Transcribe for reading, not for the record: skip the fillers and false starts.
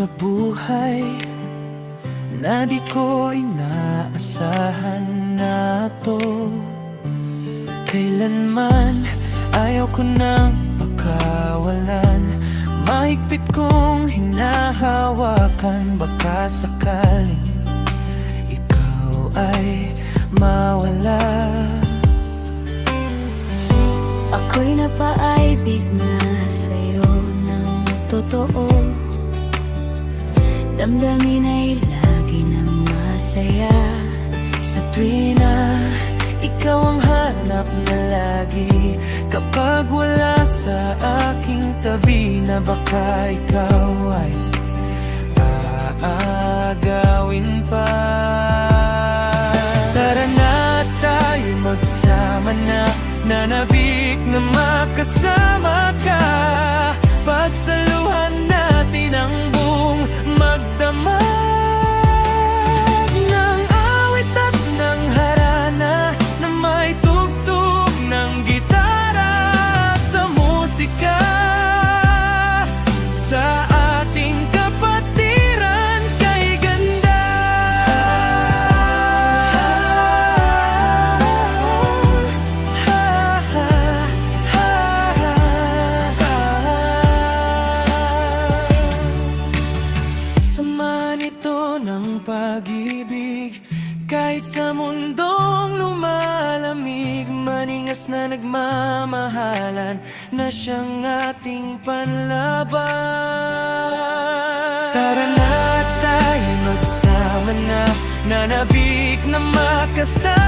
sa buhay na di ko inaasahan na to. Kailanman ayaw ko nang pakawalan, mahigpit kong hinahawakan. Baka sakaling ikaw ay mawala. Ako'y napaaibig na sa'yo ng totoo. Damdamin ay lagi nang masaya. Sa tuwina, ikaw ang hanap na lagi. Kapag wala sa aking tabi, na baka ikaw ay aagawin pa. Tara na tayo magsama na, nanabik na makasama ka. Pagsaluhan natin ang buong magdamag ng awit at ng harana na may tugtog ng gitara sa musika. Sa ating kapatiran kay ganda. Sama nito ng pag-ibig, kahit sa mundong lumalamig. Maningas na nagmamahalan na siyang ating panlaban. Tara na tayo magsama na, nanabik na makasama.